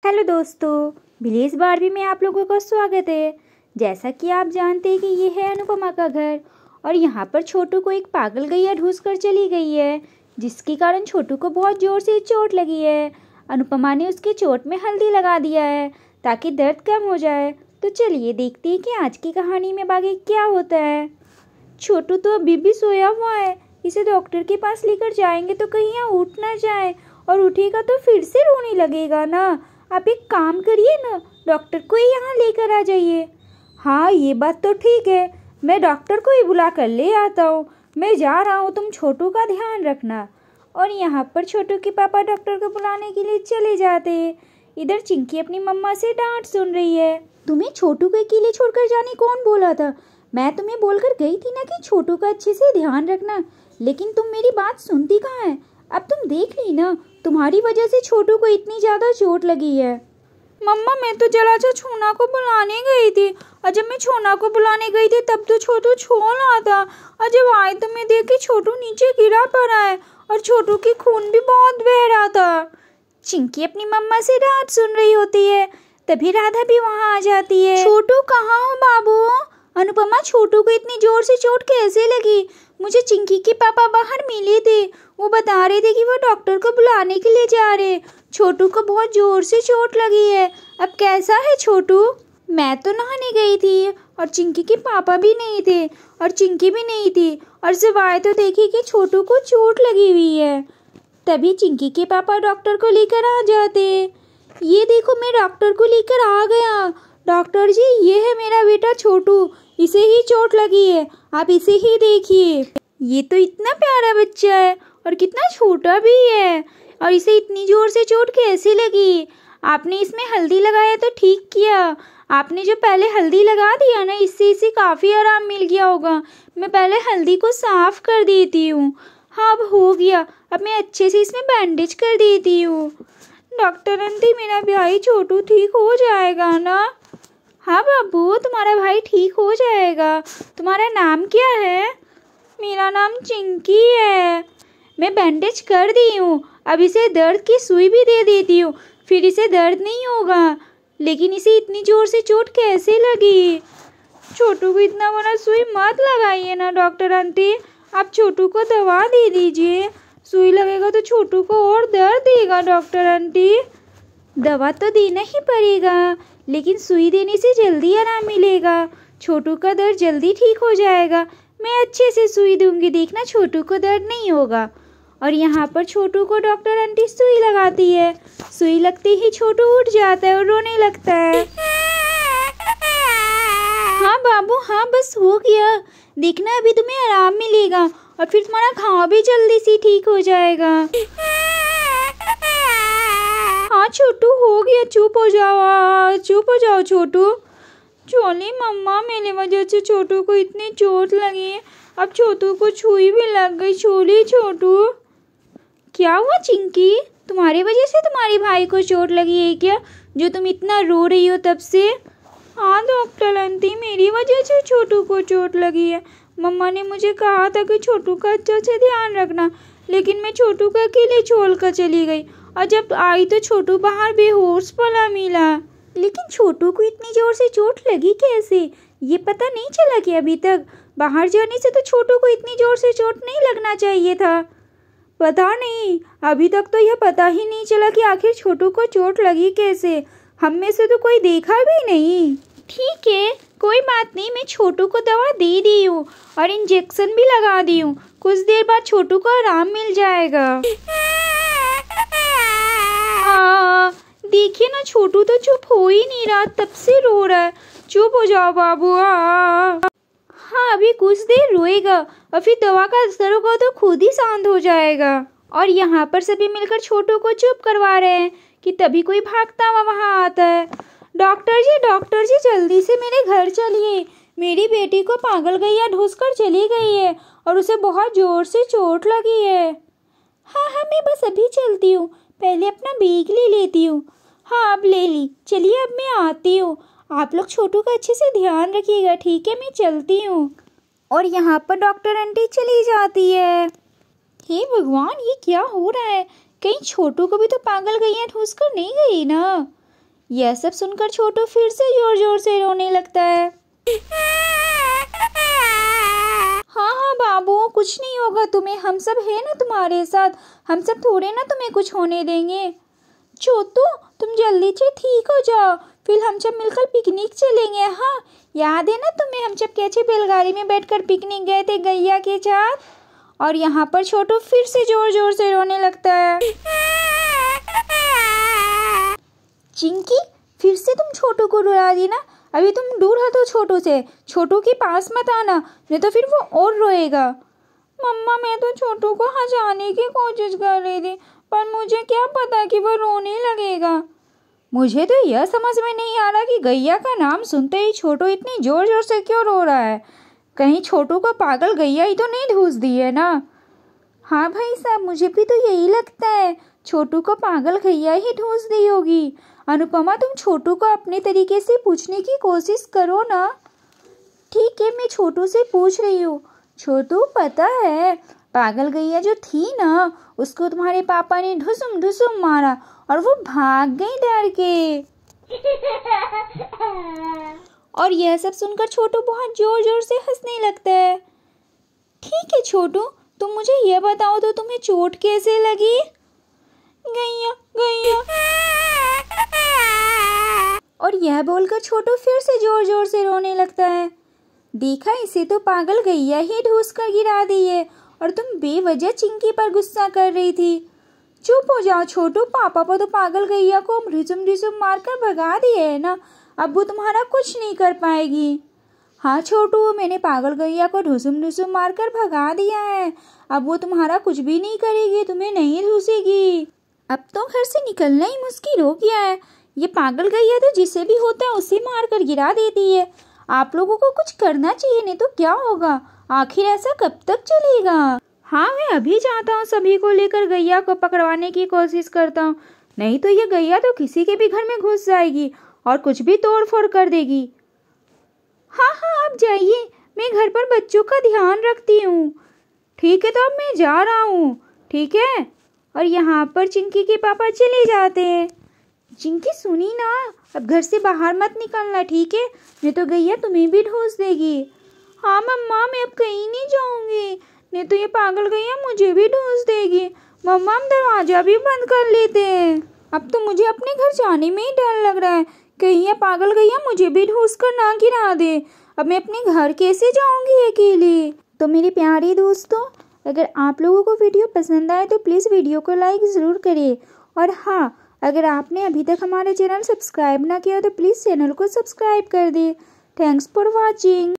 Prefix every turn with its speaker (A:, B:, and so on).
A: Hello दोस्तों, village Barbie में आप लोगों का स्वागत है। जैसा कि आप जानते हैं कि ये है अनुपमा का घर और यहाँ पर छोटू को एक पागल गैया ढूंढ कर चली गई है, जिसके कारण छोटू को बहुत ज़ोर से चोट लगी है। अनुपमा ने उसके चोट में हल्दी लगा दिया है ताकि दर्द कम हो जाए। तो चलिए देखते हैं कि आज की कहानी में आगे क्या होता है। छोटू तो अभी भी सोया हुआ है, इसे डॉक्टर के पास लेकर जाएंगे तो कहीं यहाँ उठ ना जाए, और उठेगा तो फिर से रोने लगेगा ना। आप एक काम करिए ना, डॉक्टर को ही यहाँ लेकर आ जाइए। हाँ, ये बात तो ठीक है, मैं डॉक्टर को ही बुला कर ले आता हूँ। मैं जा रहा हूँ, तुम छोटू का ध्यान रखना। और यहाँ पर छोटू के पापा डॉक्टर को बुलाने के लिए चले जाते हैं। इधर चिंकी अपनी मम्मा से डांट सुन रही है। तुम्हें छोटू को अकेले छोड़कर जाने कौन बोला था? मैं तुम्हें बोलकर गई थी ना कि छोटू का अच्छे से ध्यान रखना, लेकिन तुम मेरी बात सुनती कहाँ है। अब तुम देख ली ना, तुम्हारी वजह से छोटू को इतनी ज्यादा चोट लगी है। मम्मा, मैं तो जरा छोना को बुलाने गई थी, और जब मैं छोना को बुलाने गई थी तब तो छोटू छो रहा था, और जब आई तो मैं देखी छोटू नीचे गिरा पड़ा है और छोटू की खून भी बहुत बह रहा था। चिंकी अपनी मम्मा से डांट सुन रही होती है, तभी राधा भी वहाँ आ जाती है। छोटू कहाँ हो बाबू? अनुपमा, छोटू को इतनी जोर से चोट कैसे लगी? मुझे चिंकी के पापा बाहर मिले थे, वो बता रहे थे कि वो डॉक्टर को बुलाने के लिए जा रहे। छोटू को बहुत जोर से चोट लगी है, अब कैसा है छोटू? मैं तो नहाने गई थी और चिंकी के पापा भी नहीं थे और चिंकी भी नहीं थी, और जब आए तो देखी कि छोटू को चोट लगी हुई है। तभी चिंकी के पापा डॉक्टर को लेकर आ जाते। ये देखो, मैं डॉक्टर को लेकर आ गया। डॉक्टर जी, ये है मेरा बेटा छोटू, इसे ही चोट लगी है, आप इसे ही देखिए। ये तो इतना प्यारा बच्चा है और कितना छोटा भी है, और इसे इतनी जोर से चोट कैसे लगी? आपने इसमें हल्दी लगाया तो ठीक किया। आपने जो पहले हल्दी लगा दिया ना, इससे इसे काफ़ी आराम मिल गया होगा। मैं पहले हल्दी को साफ कर देती हूँ। हाँ, अब हो गया, अब मैं अच्छे से इसमें बैंडेज कर देती हूँ। डॉक्टर आंटी, मेरा भाई छोटू ठीक हो जाएगा ना? हाँ बाबू, तुम्हारा भाई ठीक हो जाएगा। तुम्हारा नाम क्या है? मेरा नाम चिंकी है। मैं बैंडेज कर दी हूँ, अब इसे दर्द की सुई भी दे देती हूँ, फिर इसे दर्द नहीं होगा। लेकिन इसे इतनी जोर से चोट कैसे लगी? छोटू को इतना बड़ा सुई मत लगाइए ना डॉक्टर आंटी, आप छोटू को दवा दे दीजिए। सुई लगेगा तो छोटू को और दर्द देगा डॉक्टर आंटी। दवा तो देना ही पड़ेगा, लेकिन सुई देने से जल्दी आराम मिलेगा, छोटू का दर्द जल्दी ठीक हो जाएगा। मैं अच्छे से सुई दूंगी, देखना छोटू को दर्द नहीं होगा। और यहाँ पर छोटू को डॉक्टर आंटी सुई लगाती है। सुई लगते ही छोटू उठ जाता है और रोने लगता है। हाँ बाबू, हाँ बस हो गया, देखना अभी तुम्हें आराम मिलेगा और फिर तुम्हारा घाव भी जल्दी से ठीक हो जाएगा। हाँ छोटू, हो गया, चुप हो जाओ, चुप हो जाओ छोटू। चोली मम्मा, मेरी वजह से छोटू को इतनी चोट लगी है, अब छोटू को छुई भी लग गई। छोली छोटू। क्या हुआ चिंकी, तुम्हारी वजह से तुम्हारे भाई को चोट लगी है क्या, जो तुम इतना रो रही हो तब से? हाँ डॉक्टर आंटी, मेरी वजह से छोटू को चोट लगी है। मम्मा ने मुझे कहा था कि छोटू का अच्छा से ध्यान रखना, लेकिन मैं छोटू को अकेले छोड़ कर चली गई, और जब आई तो छोटू बाहर बेहोश पड़ा मिला। लेकिन छोटू को इतनी जोर से चोट लगी कैसे, ये पता नहीं चला कि अभी तक? बाहर जाने से तो छोटू को इतनी जोर से चोट नहीं लगना चाहिए था। पता नहीं, अभी तक तो यह पता ही नहीं चला कि आखिर छोटू को चोट लगी कैसे। हम में से तो कोई देखा भी नहीं। ठीक है, कोई बात नहीं, मैं छोटू को दवा दे दी हूँ और इंजेक्शन भी लगा दी हूँ। कुछ देर बाद छोटू को आराम मिल जाएगा। देखिए ना, छोटू तो चुप हो ही नहीं रहा, तब से रो रहा है। चुप हो जाओ बाबू। हाँ, अभी कुछ देर रोएगा और फिर दवा का असर होगा तो खुद ही शांत हो जाएगा। और यहाँ पर सभी मिलकर छोटू को चुप करवा रहे हैं कि तभी कोई भागता हुआ वहाँ आता है। डॉक्टर जी, जल्दी से मेरे घर चलिए, मेरी बेटी को पागल गैया ढूंढ कर चली गई है और उसे बहुत जोर से चोट लगी है। हाँ, मैं बस अभी चलती हूँ, पहले अपना बैग ले लेती हूँ। हाँ, अब ले ली, चलिए अब मैं आती हूँ। आप लोग छोटू का अच्छे से ध्यान रखिएगा, ठीक है, मैं चलती हूँ। और यहाँ पर डॉक्टर आंटी चली जाती है। हे भगवान, ये क्या हो रहा है? कहीं छोटू को भी तो पागल गैया ढूंढ कर नहीं गई ना? यह सब सुनकर छोटू फिर से जोर जोर से रोने लगता है। हाँ हाँ बाबू, कुछ नहीं होगा तुम्हें, हम सब है ना तुम्हारे साथ, हम सब थोड़े ना तुम्हें कुछ होने देंगे। छोटू तुम जल्दी से ठीक हो जाओ, फिर हम सब मिलकर पिकनिक चलेंगे। हाँ याद है ना तुम्हें, हम सब कैसे बैलगाड़ी में बैठकर पिकनिक गए थे गैया के साथ। और यहाँ पर छोटू फिर से जोर जोर से रोने लगता है। चिंकी फिर से तुम छोटू को रुला दी ना, अभी तुम दूर हटो छोटू से, छोटू के पास मत आना, नहीं तो फिर वो और रोएगा। मम्मा मैं तो छोटू को हंसाने की कोशिश कर रही थी, पर मुझे क्या पता कि वो रोने लगेगा। मुझे तो यह समझ में नहीं आ रहा कि गैया का नाम सुनते ही छोटू इतनी जोर जोर से क्यों रो रहा है। कहीं छोटू को पागल गैया ही तो नहीं धूस दी है ना। हाँ भाई साहब, मुझे भी तो यही लगता है, छोटू को पागल गैया ही धूस दी होगी। अनुपमा तुम छोटू को अपने तरीके से पूछने की कोशिश करो ना। ठीक है, मैं छोटू से पूछ रही हूँ। छोटू पता है, पागल गैया जो थी ना, उसको तुम्हारे पापा ने ढुसुम ढुसुम मारा और वो भाग गई डर के। और यह सब सुनकर छोटू बहुत जोर जोर से हंसने लगता है। ठीक है छोटू, तुम मुझे यह बताओ तो तुम्हें चोट कैसे लगी? गैया गैया। और यह बोलकर छोटू फिर से जोर जोर से रोने लगता है। देखा, इसे तो पागल गैया ही ढूंस कर गिरा दी है और तुम बेवजह चिंकी पर गुस्सा कर रही थी। चुप हो जाओ छोटू, पापा पर तो पागल गैया को रिजुम रिजुम मारकर भगा दिए है ना, अब वो तुम्हारा कुछ नहीं कर पाएगी। हाँ छोटू, मैंने पागल गैया को ढुसुम ढुसुम मारकर भगा दिया है, अब वो तुम्हारा कुछ भी नहीं करेगी, तुम्हें नहीं ढूसेगी। अब तो घर से निकलना ही मुश्किल हो गया है। ये पागल गैया तो जिसे भी होता है उसे मारकर गिरा देती है। आप लोगों को कुछ करना चाहिए, नहीं तो क्या होगा, आखिर ऐसा कब तक चलेगा। हाँ मैं अभी जाता हूँ, सभी को लेकर गैया को पकड़वाने की कोशिश करता हूँ, नहीं तो ये गैया तो किसी के भी घर में घुस जाएगी और कुछ भी तोड़ फोड़ कर देगी। हाँ हाँ आप जाइए, मैं घर पर बच्चों का ध्यान रखती हूँ। ठीक है, तो अब मैं जा रहा हूँ, ठीक है। और यहाँ पर चिंकी के पापा चले जाते हैं। चिंकी सुनी ना, अब घर से बाहर मत निकलना, ठीक है, नहीं तो गैया तुम्हें भी ढूंस देगी। हाँ मम्मा, मैं अब कहीं नहीं जाऊंगी, नहीं तो ये पागल गैया मुझे भी ढूंस देगी। मम्मा हम दरवाजा भी बंद कर लेते हैं, अब तो मुझे अपने घर जाने में ही डर लग रहा है, कहीं ये पागल गैया मुझे भी ढूंस कर ना गिरा दे। अब मैं अपने घर कैसे जाऊंगी अकेले। तो मेरे प्यारे दोस्तों, अगर आप लोगों को वीडियो पसंद आए तो प्लीज़ वीडियो को लाइक ज़रूर करें। और हाँ, अगर आपने अभी तक हमारे चैनल सब्सक्राइब ना किया तो प्लीज़ चैनल को सब्सक्राइब कर दें। Thanks for watching.